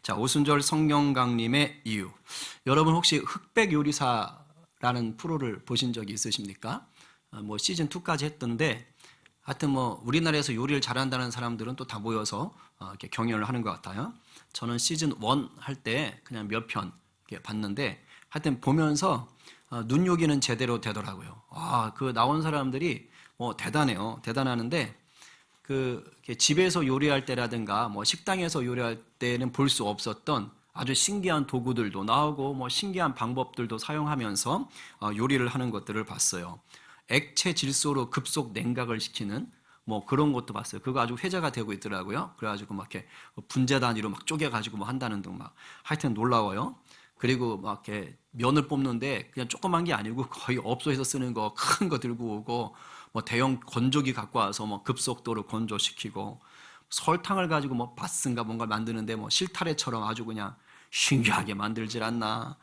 자, 오순절 성령 강림의 이유. 여러분 혹시 흑백 요리사라는 프로를 보신 적이 있으십니까? 뭐 시즌 2까지 했던데, 하여튼 뭐 우리나라에서 요리를 잘한다는 사람들은 또 다 모여서 이렇게 경연을 하는 것 같아요. 저는 시즌 1 할 때 그냥 몇 편 봤는데, 하여튼 보면서 눈요기는 제대로 되더라고요. 그 나온 사람들이 뭐 대단해요. 대단하는데, 집에서 요리할 때라든가 뭐 식당에서 요리할 때는 볼 수 없었던 아주 신기한 도구들도 나오고 뭐 신기한 방법들도 사용하면서 요리를 하는 것들을 봤어요. 액체 질소로 급속 냉각을 시키는 뭐 그런 것도 봤어요. 그거 아주 회자가 되고 있더라고요. 그래가지고 막 이렇게 분재 단위로 막 쪼개가지고 뭐 한다는 등 막 하여튼 놀라워요. 그리고 막 이렇게 면을 뽑는데 그냥 조그만 게 아니고 거의 업소에서 쓰는 거 큰 거 들고 오고 뭐 대형 건조기 갖고 와서 뭐 급속도로 건조시키고 설탕을 가지고 뭐 바스인가 뭔가 만드는데 뭐 실타래처럼 아주 그냥 신기하게 만들질 않나.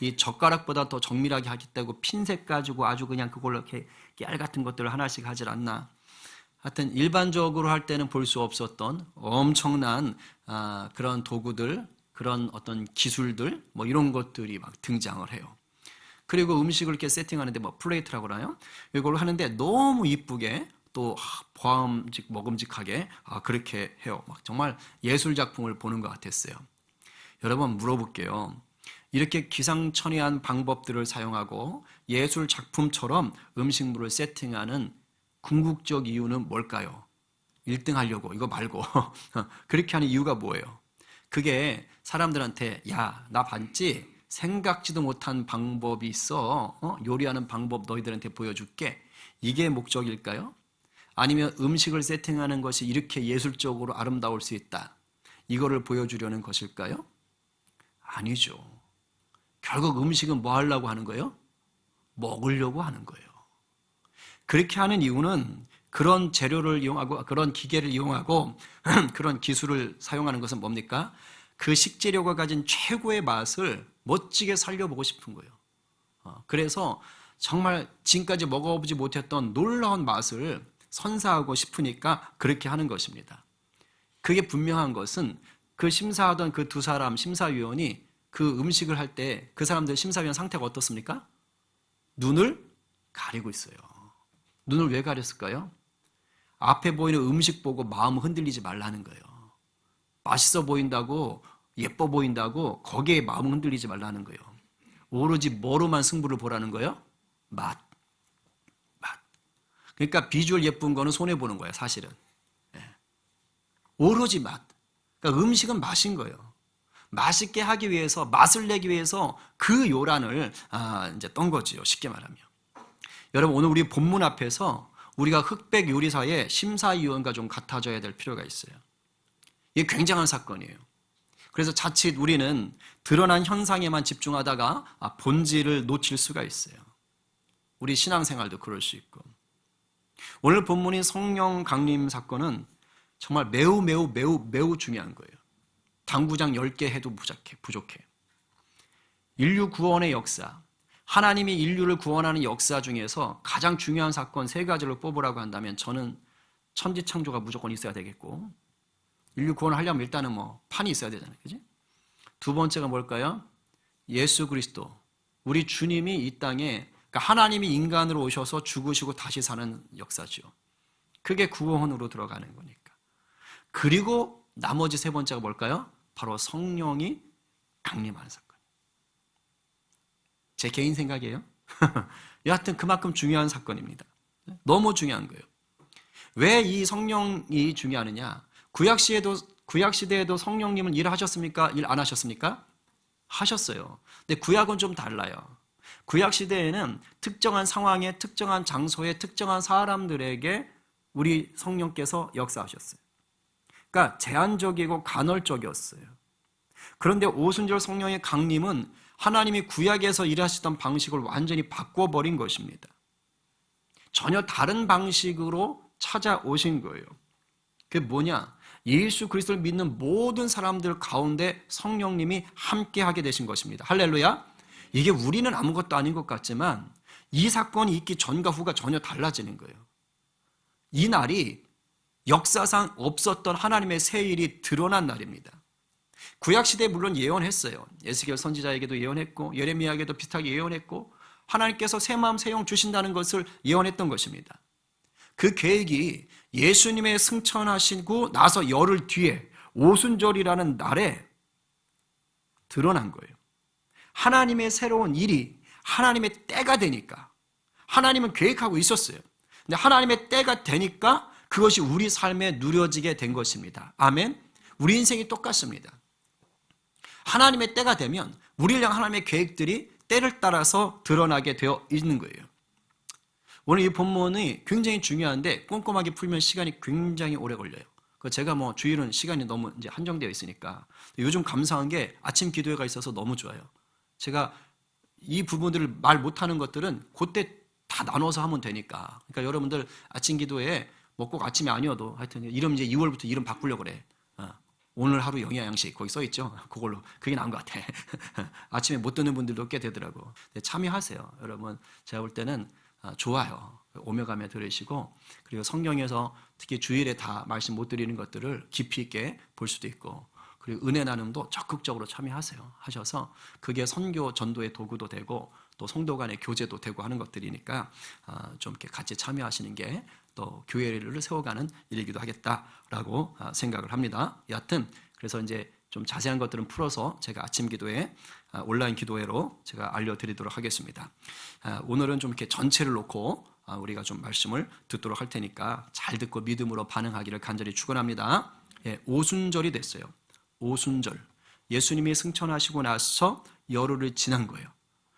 이 젓가락보다 더 정밀하게 하겠다고 핀셋 가지고 아주 그냥 그걸로 이렇게 깨알 같은 것들을 하나씩 하질 않나. 하여튼 일반적으로 할 때는 볼 수 없었던 엄청난 그런 도구들, 그런 어떤 기술들, 뭐 이런 것들이 막 등장을 해요. 그리고 음식을 이렇게 세팅하는데 뭐 플레이트라고 하나요? 이걸 하는데 너무 이쁘게 또 먹음직하게 그렇게 해요. 막 정말 예술 작품을 보는 것 같았어요. 여러분 물어볼게요. 이렇게 기상천외한 방법들을 사용하고 예술 작품처럼 음식물을 세팅하는 궁극적 이유는 뭘까요? 1등 하려고 이거 말고 그렇게 하는 이유가 뭐예요? 그게 사람들한테 야, 나 봤지? 생각지도 못한 방법이 있어. 요리하는 방법 너희들한테 보여줄게. 이게 목적일까요? 아니면 음식을 세팅하는 것이 이렇게 예술적으로 아름다울 수 있다. 이거를 보여주려는 것일까요? 아니죠. 결국 음식은 뭐 하려고 하는 거예요? 먹으려고 하는 거예요. 그렇게 하는 이유는 그런 재료를 이용하고 그런 기계를 이용하고 그런 기술을 사용하는 것은 뭡니까? 그 식재료가 가진 최고의 맛을 멋지게 살려보고 싶은 거예요. 그래서 정말 지금까지 먹어보지 못했던 놀라운 맛을 선사하고 싶으니까 그렇게 하는 것입니다. 그게 분명한 것은 그 심사하던 그 두 사람 심사위원이 그 음식을 할 때 그 사람들 심사위원 상태가 어떻습니까? 눈을 가리고 있어요. 눈을 왜 가렸을까요? 앞에 보이는 음식 보고 마음 흔들리지 말라는 거예요. 맛있어 보인다고 예뻐 보인다고 거기에 마음 흔들리지 말라는 거예요. 오로지 뭐로만 승부를 보라는 거예요? 맛. 그러니까 비주얼 예쁜 거는 손해보는 거예요, 사실은. 오로지 맛. 그러니까 음식은 맛인 거예요. 맛있게 하기 위해서, 맛을 내기 위해서 그 요란을 이제 떤 거지요, 쉽게 말하면. 여러분, 오늘 우리 본문 앞에서 우리가 흑백 요리사의 심사위원과 좀 같아져야 될 필요가 있어요. 이게 굉장한 사건이에요. 그래서 자칫 우리는 드러난 현상에만 집중하다가 본질을 놓칠 수가 있어요. 우리 신앙생활도 그럴 수 있고. 오늘 본문인 성령 강림 사건은 정말 매우 중요한 거예요. 당구장 10개 해도 부족해. 인류 구원의 역사, 하나님이 인류를 구원하는 역사 중에서 가장 중요한 사건 3가지를 뽑으라고 한다면 저는 천지창조가 무조건 있어야 되겠고, 인류 구원을 하려면 일단은 뭐 판이 있어야 되잖아요. 그지? 두 번째가 뭘까요? 예수 그리스도. 우리 주님이 이 땅에, 그러니까 하나님이 인간으로 오셔서 죽으시고 다시 사는 역사죠. 그게 구원으로 들어가는 거니까. 그리고 나머지 3번째가 뭘까요? 바로 성령이 강림하는 사건. 제 개인 생각이에요. 여하튼 그만큼 중요한 사건입니다. 너무 중요한 거예요. 왜 이 성령이 중요하느냐? 구약시대에도 성령님은 일하셨습니까? 일 안 하셨습니까? 하셨어요. 근데 구약은 좀 달라요. 구약시대에는 특정한 상황에, 특정한 장소에, 특정한 사람들에게 우리 성령께서 역사하셨어요. 그러니까 제한적이고 간헐적이었어요. 그런데 오순절 성령의 강림은 하나님이 구약에서 일하시던 방식을 완전히 바꿔버린 것입니다. 전혀 다른 방식으로 찾아오신 거예요. 그게 뭐냐? 예수 그리스도를 믿는 모든 사람들 가운데 성령님이 함께하게 되신 것입니다. 할렐루야. 이게 우리는 아무것도 아닌 것 같지만 이 사건이 있기 전과 후가 전혀 달라지는 거예요. 이 날이 역사상 없었던 하나님의 새 일이 드러난 날입니다. 구약 시대에 물론 예언했어요. 에스겔 선지자에게도 예언했고 예레미야에게도 비슷하게 예언했고 하나님께서 새 마음 새 영 주신다는 것을 예언했던 것입니다. 그 계획이 예수님의 승천하시고 나서 열흘 뒤에 오순절이라는 날에 드러난 거예요. 하나님의 새로운 일이 하나님의 때가 되니까 하나님은 계획하고 있었어요. 근데 하나님의 때가 되니까 그것이 우리 삶에 누려지게 된 것입니다. 아멘. 우리 인생이 똑같습니다. 하나님의 때가 되면 우리를 향한 하나님의 계획들이 때를 따라서 드러나게 되어 있는 거예요. 오늘 이 본문이 굉장히 중요한데 꼼꼼하게 풀면 시간이 굉장히 오래 걸려요. 제가 주일은 시간이 너무 이제 한정되어 있으니까 요즘 감사한 게 아침 기도회가 있어서 너무 좋아요. 제가 이 부분들을 말 못하는 것들은 그때 다 나눠서 하면 되니까. 그러니까 여러분들 아침 기도회에 꼭 아침이 아니어도 하여튼 이름 이제 2월부터 이름 바꾸려고 그래. 오늘 하루 영양 양식 거기 써 있죠. 그걸로 그게 나은 것 같아. 아침에 못 듣는 분들도 꽤 되더라고. 참여하세요, 여러분. 제가 볼 때는 좋아요. 오며 가며 들으시고 그리고 성경에서 특히 주일에 다 말씀 못 드리는 것들을 깊이 있게 볼 수도 있고 그리고 은혜 나눔도 적극적으로 참여하세요. 하셔서 그게 선교 전도의 도구도 되고 또 성도 간의 교제도 되고 하는 것들이니까 좀 이렇게 같이 참여하시는 게 또 교회를 세워가는 일이기도 하겠다라고 생각을 합니다. 여하튼 그래서 이제 좀 자세한 것들은 풀어서 제가 아침 기도회, 온라인 기도회로 제가 알려드리도록 하겠습니다. 오늘은 좀 이렇게 전체를 놓고 우리가 좀 말씀을 듣도록 할 테니까 잘 듣고 믿음으로 반응하기를 간절히 축원합니다. 오순절이 됐어요. 오순절. 예수님이 승천하시고 나서 열흘을 지난 거예요.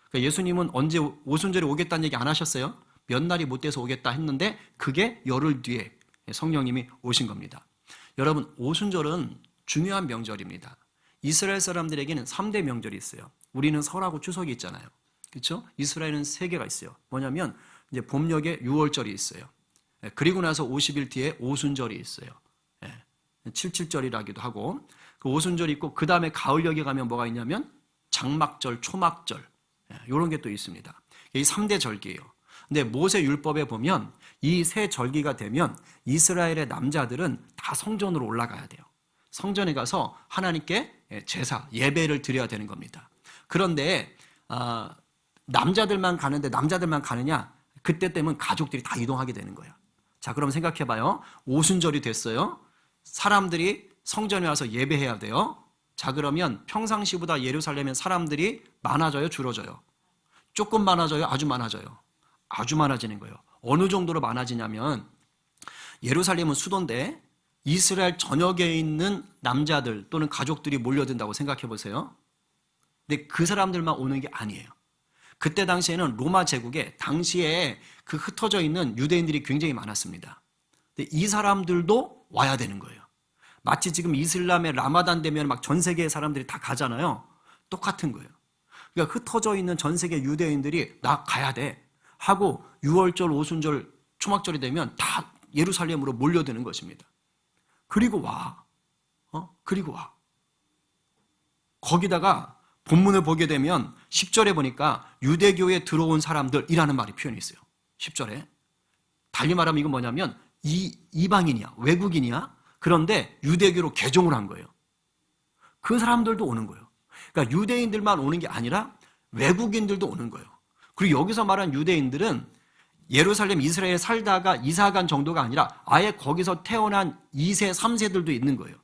그러니까 예수님은 언제 오순절에 오겠다는 얘기 안 하셨어요? 몇 날이 못 돼서 오겠다 했는데 그게 열흘 뒤에 성령님이 오신 겁니다. 여러분, 오순절은 중요한 명절입니다. 이스라엘 사람들에게는 3대 명절이 있어요. 우리는 설하고 추석이 있잖아요. 그렇죠? 이스라엘은 3개가 있어요. 뭐냐면 이제 봄녘에 유월절이 있어요. 그리고 나서 50일 뒤에 오순절이 있어요. 77절이라기도 하고 그 오순절이 있고 그 다음에 가을녘에 가면 뭐가 있냐면 장막절, 초막절 이런 게 또 있습니다. 이 3대 절기예요. 근데 모세 율법에 보면 이 세 절기가 되면 이스라엘의 남자들은 다 성전으로 올라가야 돼요. 성전에 가서 하나님께 제사, 예배를 드려야 되는 겁니다. 그런데 남자들만 가는데 남자들만 가느냐? 그때 되면 가족들이 다 이동하게 되는 거예요. 자, 그럼 생각해봐요. 오순절이 됐어요. 사람들이 성전에 와서 예배해야 돼요. 자, 그러면 평상시보다 예루살렘엔 사람들이 많아져요, 줄어져요? 조금 많아져요, 아주 많아져요? 아주 많아지는 거예요. 어느 정도로 많아지냐면 예루살렘은 수도인데 이스라엘 전역에 있는 남자들 또는 가족들이 몰려든다고 생각해 보세요. 근데 그 사람들만 오는 게 아니에요. 그때 당시에는 로마 제국에 당시에 그 흩어져 있는 유대인들이 굉장히 많았습니다. 근데 이 사람들도 와야 되는 거예요. 마치 지금 이슬람의 라마단 되면 막 전 세계의 사람들이 다 가잖아요. 똑같은 거예요. 그러니까 흩어져 있는 전 세계 유대인들이 나 가야 돼 하고 6월절, 오순절, 초막절이 되면 다 예루살렘으로 몰려드는 것입니다. 그리고 와. 그리고 와. 거기다가 본문을 보게 되면 10절에 보니까 유대교에 들어온 사람들이라는 말이 표현이 있어요. 10절에. 달리 말하면 이건 뭐냐면 이방인이야. 외국인이야. 그런데 유대교로 개종을 한 거예요. 그 사람들도 오는 거예요. 그러니까 유대인들만 오는 게 아니라 외국인들도 오는 거예요. 그리고 여기서 말하는 유대인들은 예루살렘 이스라엘에 살다가 이사간 정도가 아니라 아예 거기서 태어난 2세, 3세들도 있는 거예요.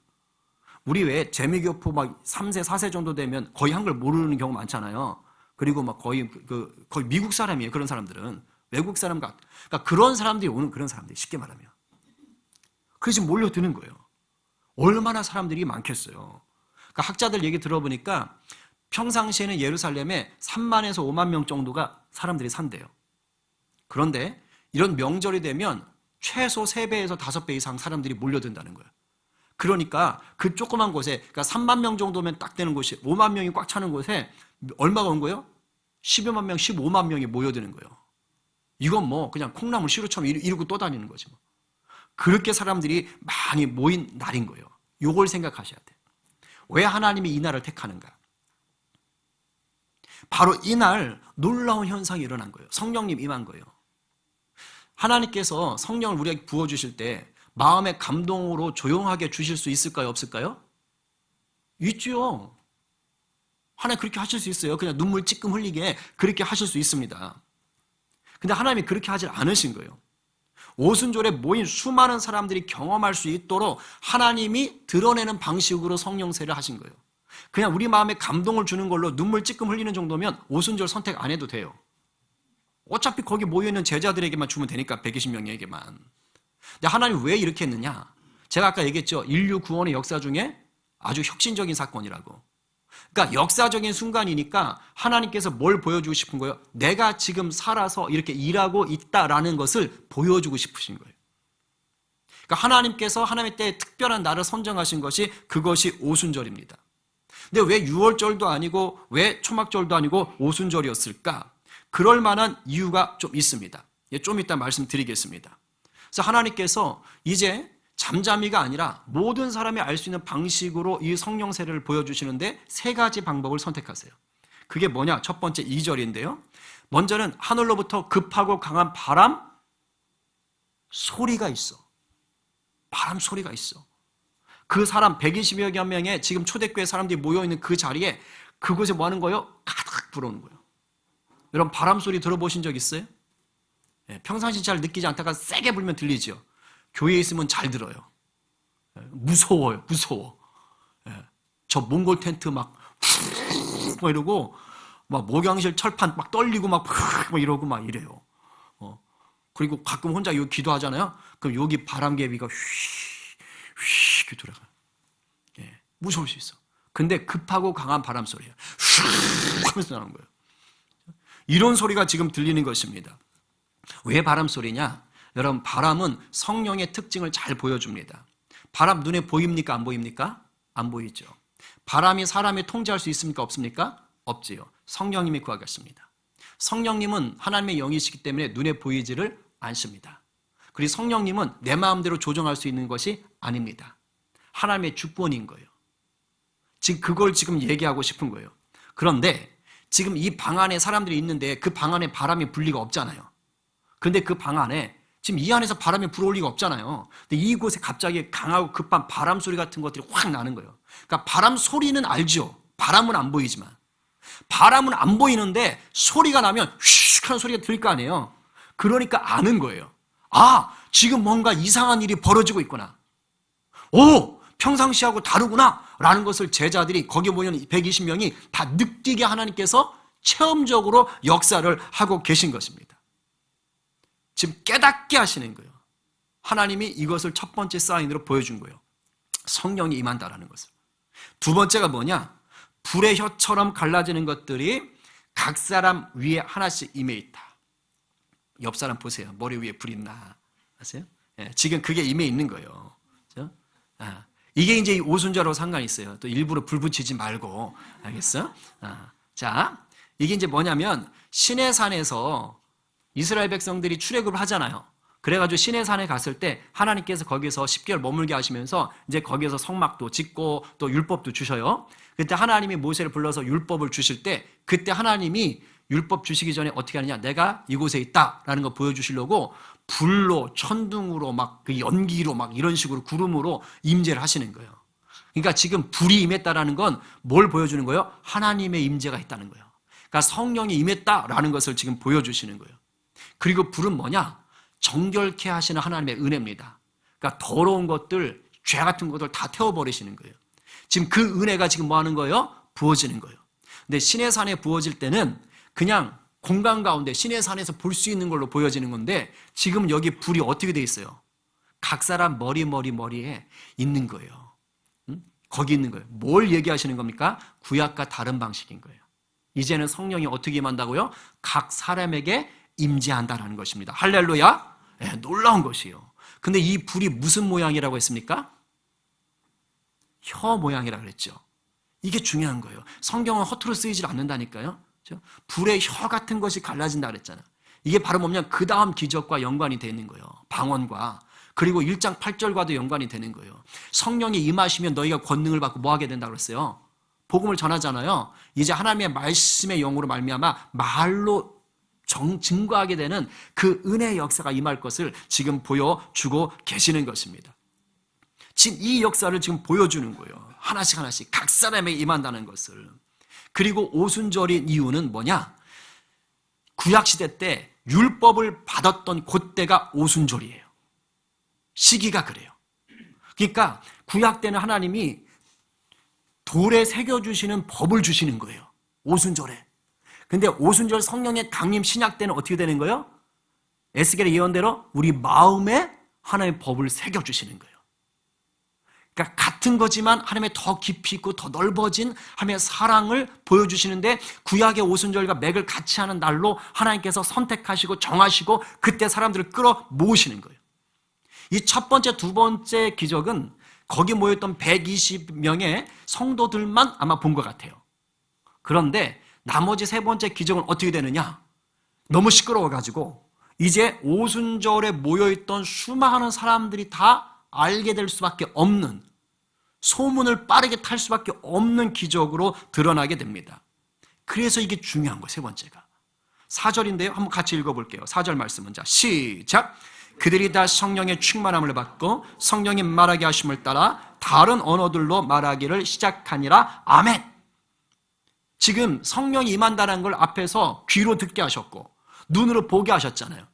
우리 왜 재미교포 막 3세, 4세 정도 되면 거의 한글 모르는 경우 많잖아요. 그리고 막 거의 미국 사람이에요. 그런 사람들은. 외국 사람 그러니까 그런 사람들이 오는 그런 사람들이 쉽게 말하면. 그래서 몰려드는 거예요. 얼마나 사람들이 많겠어요. 그러니까 학자들 얘기 들어보니까 평상시에는 예루살렘에 3만에서 5만 명 정도가 사람들이 산대요. 그런데 이런 명절이 되면 최소 3배에서 5배 이상 사람들이 몰려든다는 거예요. 그러니까 그 조그만 곳에 그러니까 3만 명 정도면 딱 되는 곳이 5만 명이 꽉 차는 곳에 얼마가 온 거예요? 10여만 명, 15만 명이 모여드는 거예요. 이건 뭐 그냥 콩나물 시루처럼 이러고 또 다니는 거지 뭐. 그렇게 사람들이 많이 모인 날인 거예요. 이걸 생각하셔야 돼요. 왜 하나님이 이 날을 택하는가? 바로 이날 놀라운 현상이 일어난 거예요. 성령님 임한 거예요. 하나님께서 성령을 우리에게 부어주실 때 마음의 감동으로 조용하게 주실 수 있을까요? 없을까요? 있죠. 하나님 그렇게 하실 수 있어요. 그냥 눈물 찔끔 흘리게 그렇게 하실 수 있습니다. 근데 하나님이 그렇게 하지 않으신 거예요. 오순절에 모인 수많은 사람들이 경험할 수 있도록 하나님이 드러내는 방식으로 성령세를 하신 거예요. 그냥 우리 마음에 감동을 주는 걸로 눈물 찔끔 흘리는 정도면 오순절 선택 안 해도 돼요. 어차피 거기 모여있는 제자들에게만 주면 되니까 120명에게만. 근데 하나님 왜 이렇게 했느냐? 제가 아까 얘기했죠. 인류 구원의 역사 중에 아주 혁신적인 사건이라고. 그러니까 역사적인 순간이니까 하나님께서 뭘 보여주고 싶은 거예요? 내가 지금 살아서 이렇게 일하고 있다라는 것을 보여주고 싶으신 거예요. 그러니까 하나님께서 하나님의 때에 특별한 날을 선정하신 것이 그것이 오순절입니다. 근데 왜 6월절도 아니고 왜 초막절도 아니고 오순절이었을까? 그럴 만한 이유가 좀 있습니다. 좀 이따 말씀드리겠습니다. 그래서 하나님께서 이제 잠잠이가 아니라 모든 사람이 알 수 있는 방식으로 이 성령 세례를 보여주시는데 세 가지 방법을 선택하세요. 그게 뭐냐? 첫 번째 2절인데요. 먼저는 하늘로부터 급하고 강한 바람 소리가 있어. 바람 소리가 있어. 그 사람 120여 명의 지금 초대교회 사람들이 모여있는 그 자리에 그곳에 뭐 하는 거예요? 가득 불어오는 거예요. 여러분 바람 소리 들어보신 적 있어요? 평상시 잘 느끼지 않다가 세게 불면 들리죠. 교회에 있으면 잘 들어요. 무서워요. 무서워. 저 몽골 텐트 막 이러고 막 목양실 철판 막 떨리고 막 이러고 막 이래요. 그리고 가끔 혼자 여기 기도하잖아요. 그럼 여기 바람개비가 휘 이렇게 돌아가요. 무서울 수 있어. 근데 급하고 강한 바람 소리예요. 휘 하면서 나는 거예요. 이런 소리가 지금 들리는 것입니다. 왜 바람 소리냐? 여러분 바람은 성령의 특징을 잘 보여줍니다. 바람 눈에 보입니까? 안 보입니까? 안 보이죠. 바람이 사람을 통제할 수 있습니까? 없습니까? 없지요. 성령님이 구하겠습니다. 성령님은 하나님의 영이시기 때문에 눈에 보이지를 않습니다. 그리고 성령님은 내 마음대로 조정할 수 있는 것이 아닙니다. 하나님의 주권인 거예요. 지금 그걸 지금 얘기하고 싶은 거예요. 그런데 지금 이 방 안에 사람들이 있는데 그 방 안에 바람이 불 리가 없잖아요. 그런데 그 방 안에 지금 이 안에서 바람이 불어올 리가 없잖아요. 근데 이곳에 갑자기 강하고 급한 바람 소리 같은 것들이 확 나는 거예요. 그러니까 바람 소리는 알죠. 바람은 안 보이지만. 바람은 안 보이는데 소리가 나면 휘익 하는 소리가 들릴 거 아니에요. 그러니까 아는 거예요. 아, 지금 뭔가 이상한 일이 벌어지고 있구나. 오, 평상시하고 다르구나. 라는 것을 제자들이 거기 모여있는 120명이 다 느끼게 하나님께서 체험적으로 역사를 하고 계신 것입니다. 지금 깨닫게 하시는 거예요. 하나님이 이것을 첫 번째 사인으로 보여준 거예요. 성령이 임한다라는 것을. 두 번째가 뭐냐? 불의 혀처럼 갈라지는 것들이 각 사람 위에 하나씩 임해 있다. 옆 사람 보세요. 머리 위에 불 있나? 아세요? 지금 그게 임해 있는 거예요. 그렇죠? 이게 이제 오순절하고 상관이 있어요. 또 일부러 불 붙이지 말고. 알겠어? 자, 이게 이제 뭐냐면 시내산에서 이스라엘 백성들이 출애굽을 하잖아요. 그래가지고 시내산에 갔을 때 하나님께서 거기서 10개월 머물게 하시면서 이제 거기에서 성막도 짓고 또 율법도 주셔요. 그때 하나님이 모세를 불러서 율법을 주실 때 그때 하나님이 율법 주시기 전에 어떻게 하느냐? 내가 이곳에 있다라는 거 보여주시려고 불로 천둥으로 막 그 연기로 막 이런 식으로 구름으로 임재를 하시는 거예요. 그러니까 지금 불이 임했다라는 건 뭘 보여주는 거예요? 하나님의 임재가 있다는 거예요. 그러니까 성령이 임했다라는 것을 지금 보여주시는 거예요. 그리고 불은 뭐냐? 정결케 하시는 하나님의 은혜입니다. 그러니까 더러운 것들, 죄 같은 것들 다 태워버리시는 거예요. 지금 그 은혜가 지금 뭐 하는 거예요? 부어지는 거예요. 근데 시내산에 부어질 때는 그냥 공간 가운데 시내산에서 볼 수 있는 걸로 보여지는 건데 지금 여기 불이 어떻게 돼 있어요? 각 사람 머리에 있는 거예요. 거기 있는 거예요. 뭘 얘기하시는 겁니까? 구약과 다른 방식인 거예요. 이제는 성령이 어떻게 임한다고요? 각 사람에게 임재한다라는 것입니다. 할렐루야. 놀라운 것이에요. 근데 이 불이 무슨 모양이라고 했습니까? 혀 모양이라고 그랬죠. 이게 중요한 거예요. 성경은 허투루 쓰이질 않는다니까요. 그렇죠? 불의 혀 같은 것이 갈라진다 그랬잖아요. 이게 바로 뭐냐면 그 다음 기적과 연관이 되는 거예요. 방언과. 그리고 1장 8절과도 연관이 되는 거예요. 성령이 임하시면 너희가 권능을 받고 뭐 하게 된다고 그랬어요? 복음을 전하잖아요. 이제 하나님의 말씀의 영으로 말미암아 말로 증거하게 되는 그 은혜의 역사가 임할 것을 지금 보여주고 계시는 것입니다. 지금 이 역사를 지금 보여주는 거예요. 하나씩 하나씩 각 사람에게 임한다는 것을. 그리고 오순절인 이유는 뭐냐? 구약시대 때 율법을 받았던 그때가 오순절이에요. 시기가 그래요. 그러니까 구약 때는 하나님이 돌에 새겨주시는 법을 주시는 거예요. 오순절에. 근데 오순절 성령의 강림 신약 때는 어떻게 되는 거예요? 에스겔의 예언대로 우리 마음에 하나님의 법을 새겨주시는 거예요. 그러니까 같은 거지만 하나님의 더 깊이 있고 더 넓어진 하나님의 사랑을 보여주시는데 구약의 오순절과 맥을 같이 하는 날로 하나님께서 선택하시고 정하시고 그때 사람들을 끌어 모으시는 거예요. 이 첫 번째, 두 번째 기적은 거기 모였던 120명의 성도들만 아마 본 것 같아요. 그런데 나머지 세 번째 기적은 어떻게 되느냐? 너무 시끄러워가지고 이제 오순절에 모여있던 수많은 사람들이 다 알게 될 수밖에 없는, 소문을 빠르게 탈 수밖에 없는 기적으로 드러나게 됩니다. 그래서 이게 중요한 거예요. 세 번째가 4절인데요. 한번 같이 읽어볼게요. 4절 말씀은 자 시작. 그들이 다 성령의 충만함을 받고 성령이 말하게 하심을 따라 다른 언어들로 말하기를 시작하니라. 아멘. 지금 성령이 임한다는 걸 앞에서 귀로 듣게 하셨고 눈으로 보게 하셨잖아요.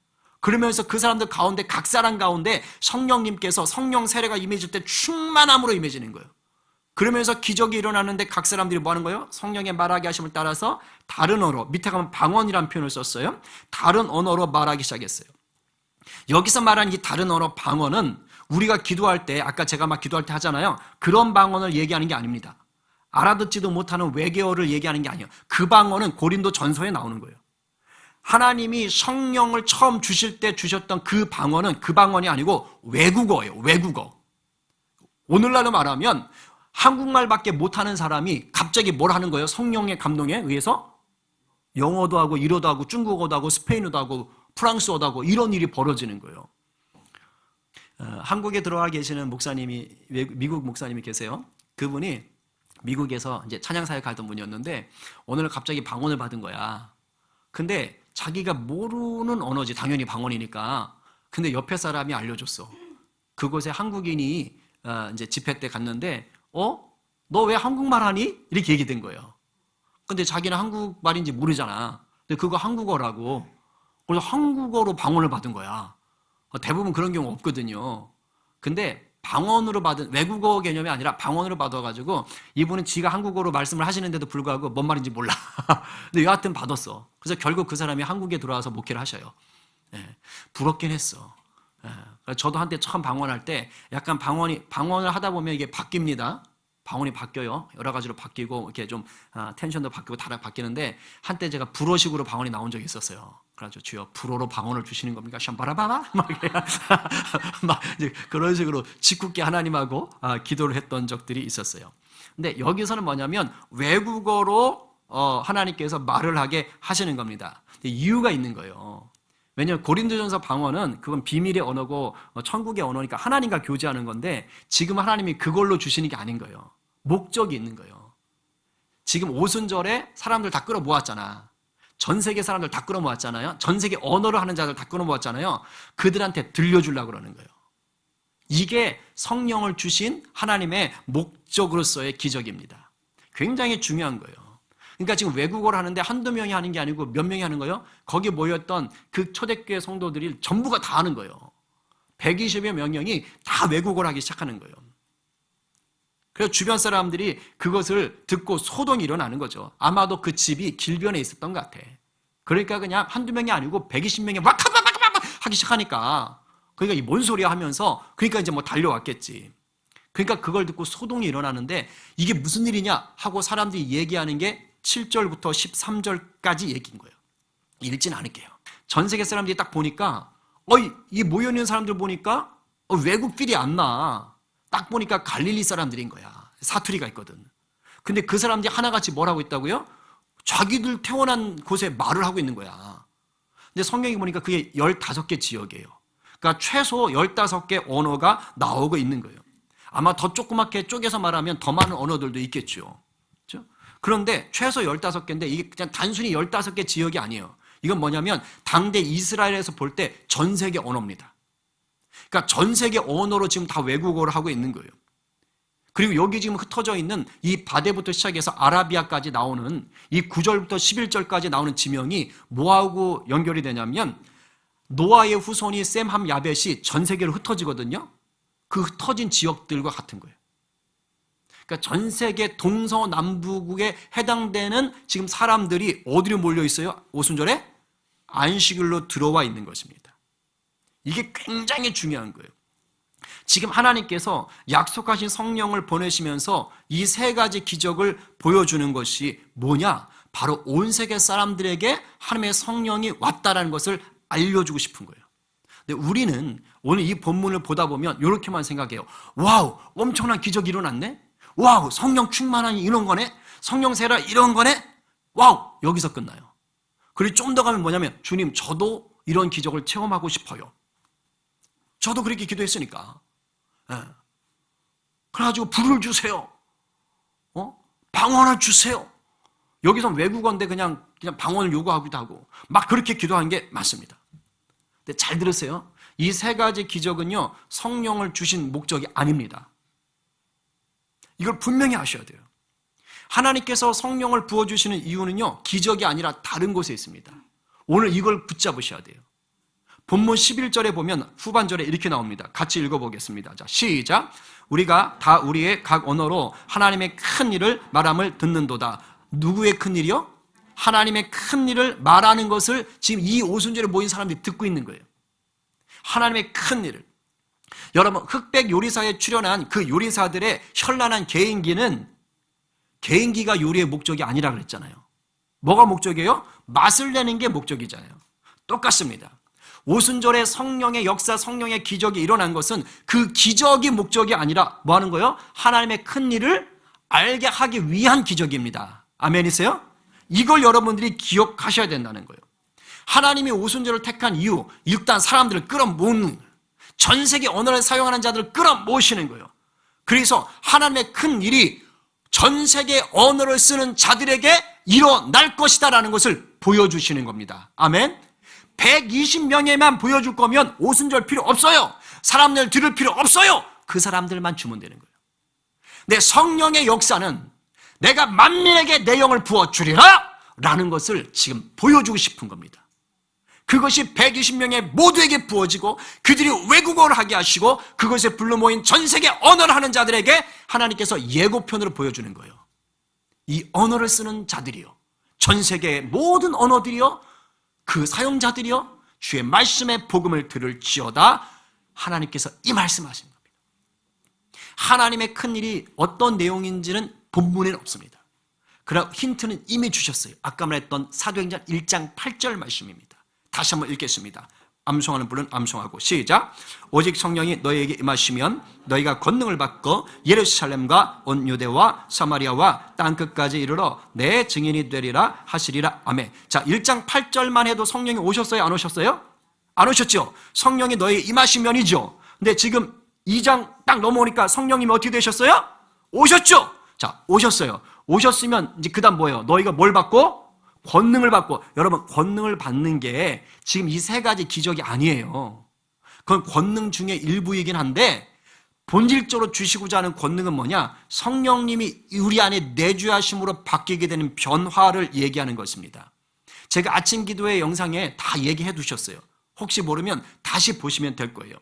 그러면서 그 사람들 가운데 각 사람 가운데 성령님께서 성령 세례가 임해질 때 충만함으로 임해지는 거예요. 그러면서 기적이 일어나는데 각 사람들이 뭐 하는 거예요? 성령의 말하게 하심을 따라서 다른 언어로, 밑에 가면 방언이라는 표현을 썼어요. 다른 언어로 말하기 시작했어요. 여기서 말하는 이 다른 언어 방언은 우리가 기도할 때, 아까 제가 막 기도할 때 하잖아요. 그런 방언을 얘기하는 게 아닙니다. 알아듣지도 못하는 외계어를 얘기하는 게 아니에요. 그 방언은 고린도 전서에 나오는 거예요. 하나님이 성령을 처음 주실 때 주셨던 그 방언은 그 방언이 아니고 외국어예요. 외국어. 오늘날로 말하면 한국말밖에 못하는 사람이 갑자기 뭘 하는 거예요? 성령의 감동에 의해서 영어도 하고 일어도 하고 중국어도 하고 스페인어도 하고 프랑스어도 하고 이런 일이 벌어지는 거예요. 한국에 들어와 계시는 목사님이, 미국 목사님이 계세요. 그분이 미국에서 이제 찬양 사역 하던 분이었는데 오늘 갑자기 방언을 받은 거야. 근데 자기가 모르는 언어지, 당연히 방언이니까. 근데 옆에 사람이 알려줬어. 그곳에 한국인이 이제 집회 때 갔는데, 너 왜 한국말 하니? 이렇게 얘기된 거예요. 근데 자기는 한국말인지 모르잖아. 근데 그거 한국어라고. 그래서 한국어로 방언을 받은 거야. 대부분 그런 경우 없거든요. 근데 방언으로 받은, 외국어 개념이 아니라 방언으로 받아가지고 이분은 지가 한국어로 말씀을 하시는데도 불구하고 뭔 말인지 몰라. 근데 여하튼 받았어. 그래서 결국 그 사람이 한국에 들어와서 목회를 하셔요. 부럽긴 했어. 저도 한때 처음 방언할 때 약간 방언을 하다 보면 이게 바뀝니다. 방언이 바뀌어요. 여러 가지로 바뀌고 이렇게 좀 텐션도 바뀌고 다 바뀌는데 한때 제가 불어식으로 방언이 나온 적이 있었어요. 그래가지고 주여 불어로 방언을 주시는 겁니까? 샴바라바바 막 이제 그런 식으로 짓궂게 하나님하고 기도를 했던 적들이 있었어요. 근데 여기서는 뭐냐면 외국어로 하나님께서 말을 하게 하시는 겁니다. 이유가 있는 거예요. 왜냐하면 고린도전서 방언은 그건 비밀의 언어고 천국의 언어니까 하나님과 교제하는 건데 지금 하나님이 그걸로 주시는 게 아닌 거예요. 목적이 있는 거예요. 지금 오순절에 사람들 다 끌어 모았잖아. 전 세계 사람들 다 끌어 모았잖아요. 전 세계 언어를 하는 자들 다 끌어 모았잖아요. 그들한테 들려주려고 그러는 거예요. 이게 성령을 주신 하나님의 목적으로서의 기적입니다. 굉장히 중요한 거예요. 그러니까 지금 외국어를 하는데 한두 명이 하는 게 아니고 몇 명이 하는 거예요? 거기 모였던 그 초대교회 성도들이 전부가 다 하는 거예요. 120여 명이 다 외국어를 하기 시작하는 거예요. 그래서 주변 사람들이 그것을 듣고 소동이 일어나는 거죠. 아마도 그 집이 길변에 있었던 것 같아. 그러니까 그냥 한두 명이 아니고 120명이 막 하기 시작하니까 그러니까 이 뭔 소리야 하면서 그러니까 이제 뭐 달려왔겠지. 그러니까 그걸 듣고 소동이 일어나는데 이게 무슨 일이냐 하고 사람들이 얘기하는 게 7절부터 13절까지 얘기인 거예요. 읽진 않을게요. 전 세계 사람들이 딱 보니까 이 모여있는 사람들 보니까 외국 필이 안 나. 딱 보니까 갈릴리 사람들인 거야. 사투리가 있거든. 근데 그 사람들이 하나같이 뭘 하고 있다고요? 자기들 태어난 곳에 말을 하고 있는 거야. 근데 성경에 보니까 그게 15개 지역이에요. 그러니까 최소 15개 언어가 나오고 있는 거예요. 아마 더 조그맣게 쪼개서 말하면 더 많은 언어들도 있겠죠. 그렇죠? 그런데 최소 15개인데 이게 그냥 단순히 15개 지역이 아니에요. 이건 뭐냐면 당대 이스라엘에서 볼 때 전 세계 언어입니다. 그러니까 전 세계 언어로 지금 다 외국어를 하고 있는 거예요. 그리고 여기 지금 흩어져 있는 이 바데부터 시작해서 아라비아까지 나오는 이 9절부터 11절까지 나오는 지명이 뭐하고 연결이 되냐면 노아의 후손이 셈, 함, 야벳이 전 세계로 흩어지거든요. 그 흩어진 지역들과 같은 거예요. 그러니까 전 세계 동서남북에 해당되는 지금 사람들이 어디로 몰려 있어요? 오순절에 안식일로 들어와 있는 것입니다. 이게 굉장히 중요한 거예요. 지금 하나님께서 약속하신 성령을 보내시면서 이 세 가지 기적을 보여주는 것이 뭐냐? 바로 온 세계 사람들에게 하나님의 성령이 왔다라는 것을 알려주고 싶은 거예요. 근데 우리는 오늘 이 본문을 보다 보면 이렇게만 생각해요. 와우, 엄청난 기적이 일어났네? 와우, 성령 충만하니 이런 거네? 성령 세라 이런 거네? 와우, 여기서 끝나요. 그리고 좀 더 가면 뭐냐면 주님, 저도 이런 기적을 체험하고 싶어요. 저도 그렇게 기도했으니까. 예. 그래가지고 불을 주세요. 방언을 주세요. 여기서 외국어인데 그냥 방언을 요구하기도 하고 막 그렇게 기도한 게 맞습니다. 근데 잘 들으세요. 이 세 가지 기적은요, 성령을 주신 목적이 아닙니다. 이걸 분명히 아셔야 돼요. 하나님께서 성령을 부어주시는 이유는요, 기적이 아니라 다른 곳에 있습니다. 오늘 이걸 붙잡으셔야 돼요. 본문 11절에 보면 후반절에 이렇게 나옵니다. 같이 읽어보겠습니다. 자, 시작. 우리가 다 우리의 각 언어로 하나님의 큰 일을 말함을 듣는도다. 누구의 큰 일이요? 하나님의 큰 일을 말하는 것을 지금 이 오순절에 모인 사람들이 듣고 있는 거예요. 하나님의 큰 일을. 여러분, 흑백 요리사에 출연한 그 요리사들의 현란한 개인기가 요리의 목적이 아니라 그랬잖아요. 뭐가 목적이에요? 맛을 내는 게 목적이잖아요. 똑같습니다. 오순절에 성령의 역사, 성령의 기적이 일어난 것은 그 기적이 목적이 아니라 뭐 하는 거예요? 하나님의 큰 일을 알게 하기 위한 기적입니다. 아멘이세요? 이걸 여러분들이 기억하셔야 된다는 거예요. 하나님이 오순절을 택한 이유, 일단 사람들을 끌어모으는 거예요. 전 세계 언어를 사용하는 자들을 끌어모으시는 거예요. 그래서 하나님의 큰 일이 전 세계 언어를 쓰는 자들에게 일어날 것이다라는 것을 보여주시는 겁니다. 아멘. 120명에만 보여줄 거면 오순절 필요 없어요. 사람들 들을 필요 없어요. 그 사람들만 주면 되는 거예요. 내 성령의 역사는 내가 만민에게 내 영을 부어주리라 라는 것을 지금 보여주고 싶은 겁니다. 그것이 120명의 모두에게 부어지고 그들이 외국어를 하게 하시고 그것에 불러 모인 전 세계 언어를 하는 자들에게 하나님께서 예고편으로 보여주는 거예요. 이 언어를 쓰는 자들이요, 전 세계의 모든 언어들이요, 그 사용자들이요, 주의 말씀의 복음을 들을지어다 하나님께서 이 말씀하신 겁니다. 하나님의 큰 일이 어떤 내용인지는 본문에는 없습니다. 그러나 힌트는 이미 주셨어요. 아까 말했던 사도행전 1장 8절 말씀입니다. 다시 한번 읽겠습니다. 암송하는 분은 암송하고 시작. 오직 성령이 너희에게 임하시면 너희가 권능을 받고 예루살렘과 온 유대와 사마리아와 땅끝까지 이르러 내 증인이 되리라 하시리라. 아멘. 자, 1장 8절만 해도 성령이 오셨어요? 안 오셨어요? 안 오셨죠? 성령이 너희에게 임하시면이죠. 근데 지금 2장 딱 넘어오니까 성령님이 어떻게 되셨어요? 오셨죠? 자, 오셨어요. 오셨으면 이제 그 다음 뭐예요? 너희가 뭘 받고? 권능을 받고. 여러분, 권능을 받는 게 지금 이 세 가지 기적이 아니에요. 그건 권능 중에 일부이긴 한데 본질적으로 주시고자 하는 권능은 뭐냐? 성령님이 우리 안에 내주하심으로 바뀌게 되는 변화를 얘기하는 것입니다. 제가 아침 기도회 영상에 다 얘기해 두셨어요. 혹시 모르면 다시 보시면 될 거예요.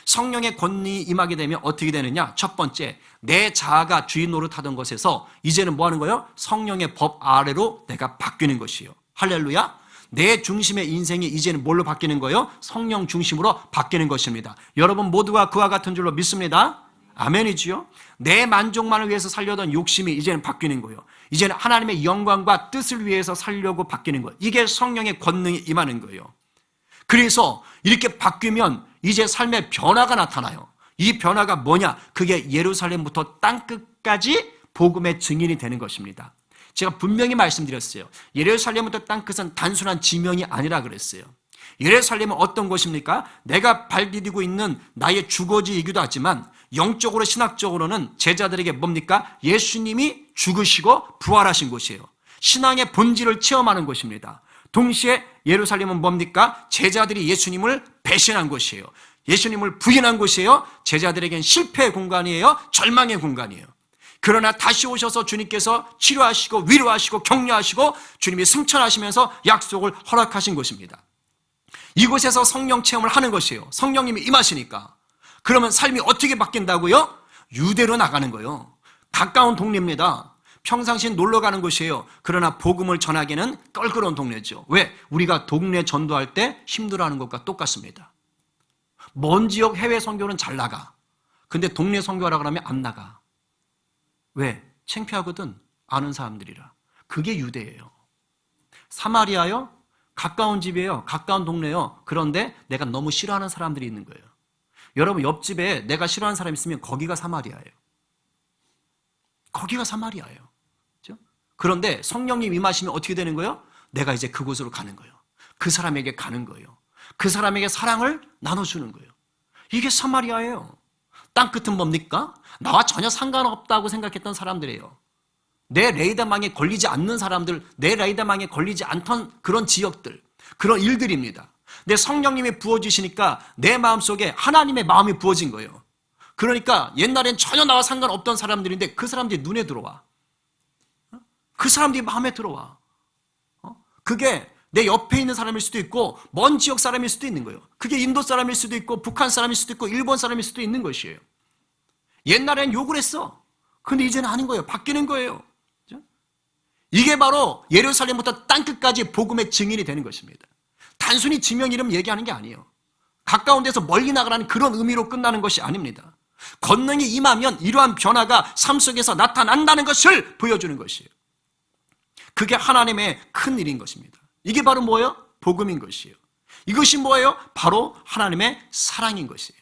성령의 권능이 임하게 되면 어떻게 되느냐? 첫 번째, 내 자아가 주인 노릇하던 것에서 이제는 뭐 하는 거예요? 성령의 법 아래로 내가 바뀌는 것이에요. 할렐루야. 내 중심의 인생이 이제는 뭘로 바뀌는 거예요? 성령 중심으로 바뀌는 것입니다. 여러분 모두가 그와 같은 줄로 믿습니다. 아멘이지요. 내 만족만을 위해서 살려던 욕심이 이제는 바뀌는 거예요. 이제는 하나님의 영광과 뜻을 위해서 살려고 바뀌는 거예요. 이게 성령의 권능이 임하는 거예요. 그래서 이렇게 바뀌면 이제 삶의 변화가 나타나요. 이 변화가 뭐냐? 그게 예루살렘부터 땅끝까지 복음의 증인이 되는 것입니다. 제가 분명히 말씀드렸어요. 예루살렘부터 땅끝은 단순한 지명이 아니라 그랬어요. 예루살렘은 어떤 곳입니까? 내가 발 디디고 있는 나의 주거지이기도 하지만 영적으로 신학적으로는 제자들에게 뭡니까? 예수님이 죽으시고 부활하신 곳이에요. 신앙의 본질을 체험하는 곳입니다. 동시에 예루살렘은 뭡니까? 제자들이 예수님을 배신한 곳이에요. 예수님을 부인한 곳이에요. 제자들에겐 실패의 공간이에요. 절망의 공간이에요. 그러나 다시 오셔서 주님께서 치료하시고 위로하시고 격려하시고 주님이 승천하시면서 약속을 허락하신 곳입니다. 이곳에서 성령 체험을 하는 것이에요. 성령님이 임하시니까. 그러면 삶이 어떻게 바뀐다고요? 유대로 나가는 거예요. 가까운 동네입니다. 평상시 놀러 가는 곳이에요. 그러나 복음을 전하기는 껄끄러운 동네죠. 왜? 우리가 동네 전도할 때 힘들어하는 것과 똑같습니다. 먼 지역 해외 선교는 잘 나가. 근데 동네 선교하라 그러면 안 나가. 왜? 창피하거든. 아는 사람들이라. 그게 유대예요. 사마리아요? 가까운 집이에요. 가까운 동네요. 그런데 내가 너무 싫어하는 사람들이 있는 거예요. 여러분 옆집에 내가 싫어하는 사람이 있으면 거기가 사마리아예요. 거기가 사마리아예요. 그렇죠? 그런데 성령님 임하시면 어떻게 되는 거예요? 내가 이제 그곳으로 가는 거예요. 그 사람에게 가는 거예요. 그 사람에게 사랑을 나눠주는 거예요. 이게 사마리아예요. 땅끝은 뭡니까? 나와 전혀 상관없다고 생각했던 사람들이에요. 내 레이더망에 걸리지 않는 사람들, 내 레이더망에 걸리지 않던 그런 지역들, 그런 일들입니다. 내 성령님이 부어주시니까 내 마음속에 하나님의 마음이 부어진 거예요. 그러니까 옛날엔 전혀 나와 상관없던 사람들인데 그 사람들이 눈에 들어와. 그 사람들이 마음에 들어와. 그게 내 옆에 있는 사람일 수도 있고 먼 지역 사람일 수도 있는 거예요. 그게 인도 사람일 수도 있고 북한 사람일 수도 있고 일본 사람일 수도 있는 것이에요. 옛날엔 욕을 했어. 근데 이제는 아닌 거예요. 바뀌는 거예요. 이게 바로 예루살렘부터 땅끝까지 복음의 증인이 되는 것입니다. 단순히 지명 이름 얘기하는 게 아니에요. 가까운 데서 멀리 나가라는 그런 의미로 끝나는 것이 아닙니다. 권능이 임하면 이러한 변화가 삶 속에서 나타난다는 것을 보여주는 것이에요. 그게 하나님의 큰 일인 것입니다. 이게 바로 뭐예요? 복음인 것이에요. 이것이 뭐예요? 바로 하나님의 사랑인 것이에요.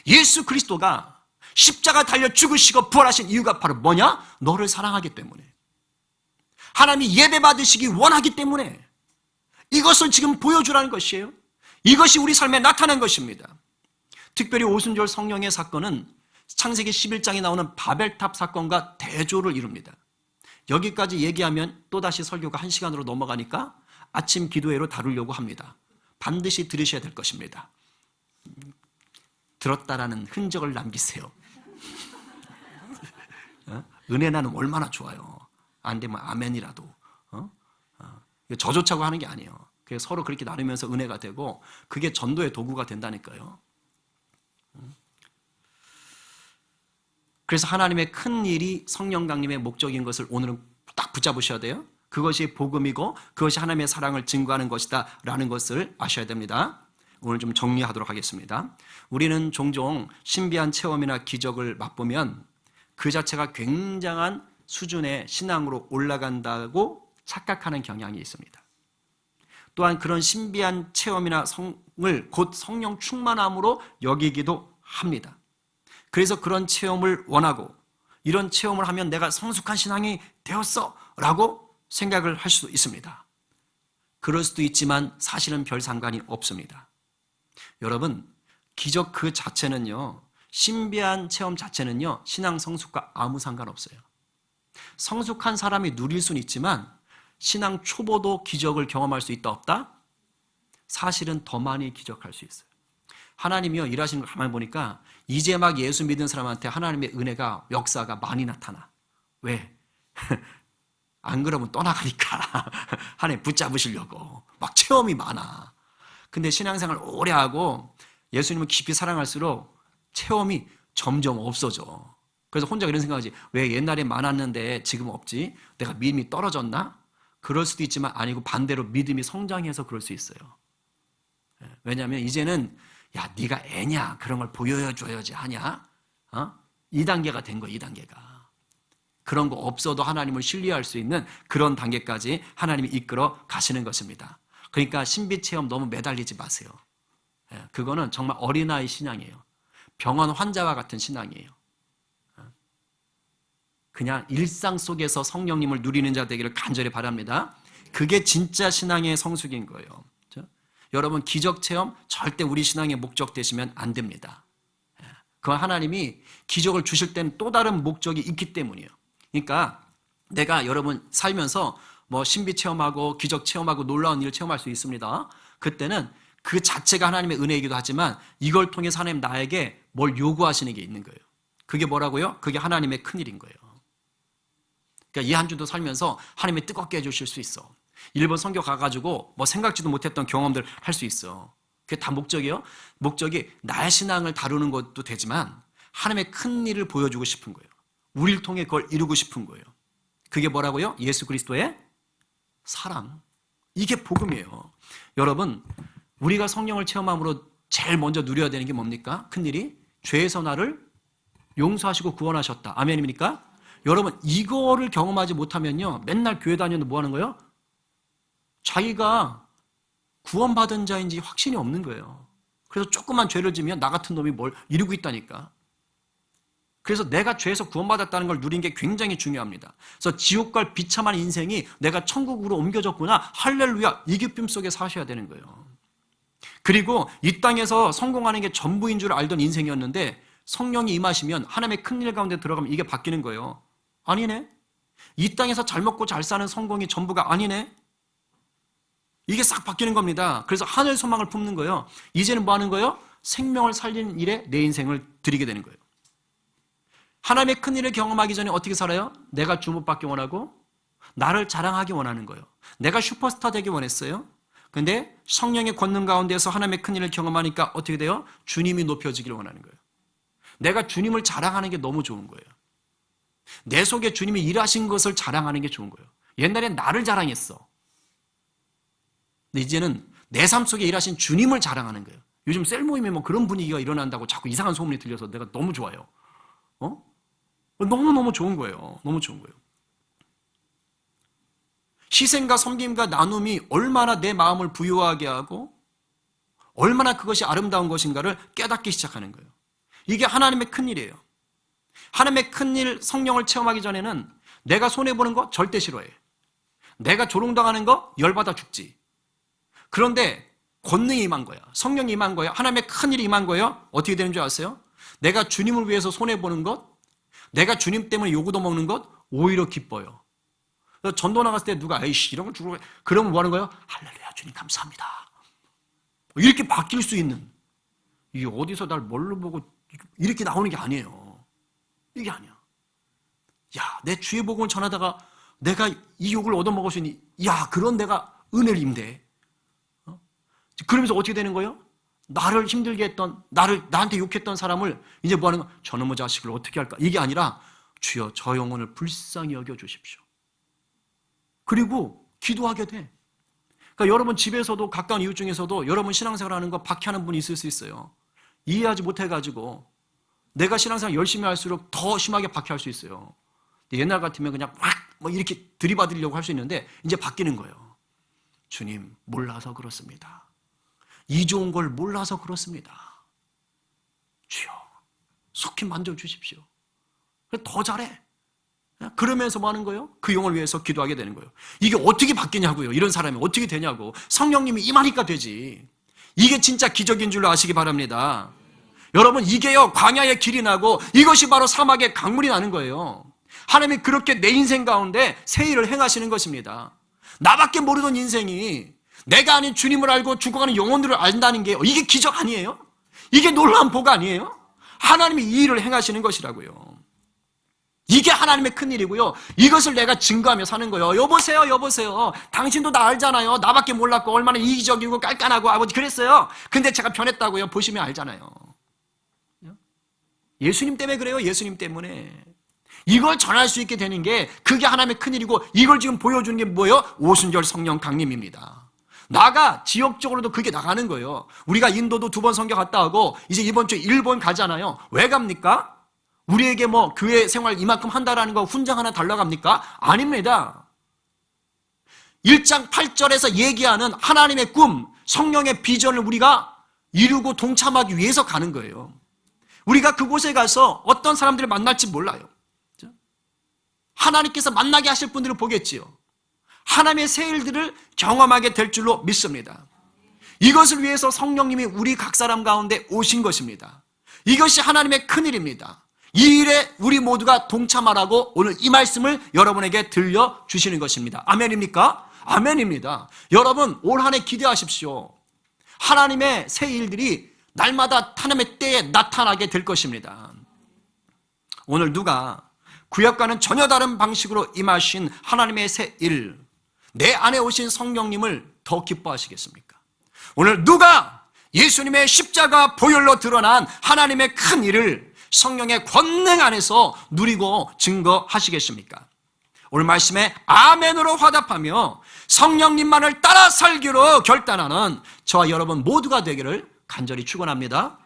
예수 그리스도가 십자가 달려 죽으시고 부활하신 이유가 바로 뭐냐? 너를 사랑하기 때문에. 하나님이 예배받으시기 원하기 때문에 이것을 지금 보여주라는 것이에요. 이것이 우리 삶에 나타난 것입니다. 특별히 오순절 성령의 사건은 창세기 11장에 나오는 바벨탑 사건과 대조를 이룹니다. 여기까지 얘기하면 또다시 설교가 1시간으로 넘어가니까 아침 기도회로 다루려고 합니다. 반드시 들으셔야 될 것입니다. 들었다라는 흔적을 남기세요. 은혜 나눔 얼마나 좋아요. 안 되면 아멘이라도. 저조차고 하는 게 아니에요. 서로 그렇게 나누면서 은혜가 되고 그게 전도의 도구가 된다니까요. 그래서 하나님의 큰 일이 성령 강림의 목적인 것을 오늘은 딱 붙잡으셔야 돼요. 그것이 복음이고 그것이 하나님의 사랑을 증거하는 것이다 라는 것을 아셔야 됩니다. 오늘 좀 정리하도록 하겠습니다. 우리는 종종 신비한 체험이나 기적을 맛보면 그 자체가 굉장한 수준의 신앙으로 올라간다고 착각하는 경향이 있습니다. 또한 그런 신비한 체험이나 성을 곧 성령 충만함으로 여기기도 합니다. 그래서 그런 체험을 원하고 이런 체험을 하면 내가 성숙한 신앙이 되었어 라고 생각을 할 수도 있습니다. 그럴 수도 있지만 사실은 별 상관이 없습니다. 여러분, 기적 그 자체는요, 신비한 체험 자체는요, 신앙 성숙과 아무 상관없어요. 성숙한 사람이 누릴 수는 있지만 신앙 초보도 기적을 경험할 수 있다 없다? 사실은 더 많이 기적할 수 있어요. 하나님이요 일하시는 걸 가만히 보니까 이제 막 예수 믿은 사람한테 하나님의 은혜가 역사가 많이 나타나. 왜? 안 그러면 떠나가니까 하나님 붙잡으시려고 막 체험이 많아. 근데 신앙생활 오래 하고 예수님을 깊이 사랑할수록 체험이 점점 없어져. 그래서 혼자 이런 생각하지. 왜 옛날에 많았는데 지금 없지? 내가 믿음이 떨어졌나? 그럴 수도 있지만 아니고 반대로 믿음이 성장해서 그럴 수 있어요. 왜냐하면 이제는 야 네가 애냐 그런 걸 보여줘야지 하냐? 2단계가 된 거야. 2단계가. 그런 거 없어도 하나님을 신뢰할 수 있는 그런 단계까지 하나님이 이끌어 가시는 것입니다. 그러니까 신비체험 너무 매달리지 마세요. 그거는 정말 어린아이 신앙이에요. 병원 환자와 같은 신앙이에요. 그냥 일상 속에서 성령님을 누리는 자 되기를 간절히 바랍니다. 그게 진짜 신앙의 성숙인 거예요. 그렇죠? 여러분 기적 체험 절대 우리 신앙의 목적 되시면 안 됩니다. 그건 하나님이 기적을 주실 때는 또 다른 목적이 있기 때문이에요. 그러니까 내가 여러분 살면서 뭐 신비 체험하고 기적 체험하고 놀라운 일을 체험할 수 있습니다. 그때는 그 자체가 하나님의 은혜이기도 하지만 이걸 통해서 하나님 나에게 뭘 요구하시는 게 있는 거예요. 그게 뭐라고요? 그게 하나님의 큰일인 거예요. 그러니까 이 한 주도 살면서 하나님이 뜨겁게 해주실 수 있어. 일본 선교 가가지고 뭐 생각지도 못했던 경험들 할 수 있어. 그게 다 목적이에요. 목적이 나의 신앙을 다루는 것도 되지만 하나님의 큰 일을 보여주고 싶은 거예요. 우리를 통해 그걸 이루고 싶은 거예요. 그게 뭐라고요? 예수 그리스도의 사랑. 이게 복음이에요. 여러분, 우리가 성령을 체험함으로 제일 먼저 누려야 되는 게 뭡니까? 큰일이 죄에서 나를 용서하시고 구원하셨다. 아멘입니까? 여러분, 이거를 경험하지 못하면요, 맨날 교회 다니는데 뭐 하는 거예요? 자기가 구원받은 자인지 확신이 없는 거예요. 그래서 조그만 죄를 지면 나 같은 놈이 뭘 이루고 있다니까. 그래서 내가 죄에서 구원받았다는 걸 누린 게 굉장히 중요합니다. 그래서 지옥 갈 비참한 인생이 내가 천국으로 옮겨졌구나, 할렐루야, 이 기쁨 속에 사셔야 되는 거예요. 그리고 이 땅에서 성공하는 게 전부인 줄 알던 인생이었는데 성령이 임하시면 하나님의 큰일 가운데 들어가면 이게 바뀌는 거예요. 아니네. 이 땅에서 잘 먹고 잘 사는 성공이 전부가 아니네. 이게 싹 바뀌는 겁니다. 그래서 하늘 소망을 품는 거예요. 이제는 뭐 하는 거예요? 생명을 살리는 일에 내 인생을 드리게 되는 거예요. 하나님의 큰일을 경험하기 전에 어떻게 살아요? 내가 주목받기 원하고 나를 자랑하기 원하는 거예요. 내가 슈퍼스타 되기 원했어요. 근데 성령의 권능 가운데서 하나님의 큰일을 경험하니까 어떻게 돼요? 주님이 높여지기를 원하는 거예요. 내가 주님을 자랑하는 게 너무 좋은 거예요. 내 속에 주님이 일하신 것을 자랑하는 게 좋은 거예요. 옛날엔 나를 자랑했어. 근데 이제는 내 삶 속에 일하신 주님을 자랑하는 거예요. 요즘 셀 모임에 뭐 그런 분위기가 일어난다고 자꾸 이상한 소문이 들려서 내가 너무 좋아요. 너무너무 좋은 거예요. 너무 좋은 거예요. 희생과 섬김과 나눔이 얼마나 내 마음을 부유하게 하고 얼마나 그것이 아름다운 것인가를 깨닫기 시작하는 거예요. 이게 하나님의 큰일이에요. 하나님의 큰일 성령을 체험하기 전에는 내가 손해보는 거 절대 싫어해. 내가 조롱당하는 거 열받아 죽지. 그런데 권능이 임한 거야. 성령이 임한 거야. 하나님의 큰일이 임한 거예요. 어떻게 되는 줄 아세요? 내가 주님을 위해서 손해보는 것, 내가 주님 때문에 요구도 먹는 것 오히려 기뻐요. 전도 나갔을 때 누가 에이씨 이런 걸 주고 그러면 뭐 하는 거예요? 할렐루야 주님 감사합니다. 이렇게 바뀔 수 있는, 이게 어디서 날 뭘로 보고 이렇게 나오는 게 아니에요. 이게 아니야. 야, 내 주의 복음을 전하다가 내가 이 욕을 얻어먹을 수 있니? 야, 그런 내가 은혜를 임대. 그러면서 어떻게 되는 거예요? 나를 힘들게 했던, 나한테 욕했던 사람을 이제 뭐 하는 거? 저놈의 자식을 어떻게 할까? 이게 아니라 주여 저 영혼을 불쌍히 여겨 주십시오. 그리고 기도하게 돼. 그러니까 여러분 집에서도 가까운 이웃 중에서도 여러분 신앙생활 하는 거 박해하는 분이 있을 수 있어요. 이해하지 못해가지고 내가 신앙생활 열심히 할수록 더 심하게 박해할 수 있어요. 근데 옛날 같으면 그냥 막 이렇게 들이받으려고 할 수 있는데 이제 바뀌는 거예요. 주님 몰라서 그렇습니다. 이 좋은 걸 몰라서 그렇습니다. 주여 속히 만져주십시오. 더 잘해. 그러면서 뭐 하는 거예요? 그 영을 위해서 기도하게 되는 거예요. 이게 어떻게 바뀌냐고요. 이런 사람이 어떻게 되냐고. 성령님이 임하니까 되지. 이게 진짜 기적인 줄로 아시기 바랍니다. 여러분 이게요 광야의 길이 나고 이것이 바로 사막의 강물이 나는 거예요. 하나님이 그렇게 내 인생 가운데 새 일을 행하시는 것입니다. 나밖에 모르던 인생이 내가 아닌 주님을 알고 죽어가는 영혼들을 안다는 게 이게 기적 아니에요? 이게 놀라운 복 아니에요? 하나님이 이 일을 행하시는 것이라고요. 이게 하나님의 큰일이고요. 이것을 내가 증거하며 사는 거예요. 여보세요. 당신도 나 알잖아요. 나밖에 몰랐고 얼마나 이기적이고 깐깐하고 아버지 그랬어요. 근데 제가 변했다고요. 보시면 알잖아요. 예수님 때문에 그래요. 예수님 때문에. 이걸 전할 수 있게 되는 게 그게 하나님의 큰일이고 이걸 지금 보여주는 게 뭐예요? 오순절 성령 강림입니다. 나가 지역적으로도 그게 나가는 거예요. 우리가 인도도 2번 선교 갔다 오고 이제 이번 주에 일본 가잖아요. 왜 갑니까? 우리에게 뭐 교회 생활 이만큼 한다라는 거 훈장 하나 달라고 합니까? 아닙니다. 1장 8절에서 얘기하는 하나님의 꿈, 성령의 비전을 우리가 이루고 동참하기 위해서 가는 거예요. 우리가 그곳에 가서 어떤 사람들을 만날지 몰라요. 하나님께서 만나게 하실 분들을 보겠지요. 하나님의 새 일들을 경험하게 될 줄로 믿습니다. 이것을 위해서 성령님이 우리 각 사람 가운데 오신 것입니다. 이것이 하나님의 큰일입니다. 이 일에 우리 모두가 동참하라고 오늘 이 말씀을 여러분에게 들려주시는 것입니다. 아멘입니까? 아멘입니다. 여러분 올 한 해 기대하십시오. 하나님의 새 일들이 날마다 하나님의 때에 나타나게 될 것입니다. 오늘 누가 구약과는 전혀 다른 방식으로 임하신 하나님의 새 일, 내 안에 오신 성령님을 더 기뻐하시겠습니까? 오늘 누가 예수님의 십자가 보혈로 드러난 하나님의 큰 일을 성령의 권능 안에서 누리고 증거하시겠습니까? 오늘 말씀에 아멘으로 화답하며 성령님만을 따라 살기로 결단하는 저와 여러분 모두가 되기를 간절히 축원합니다.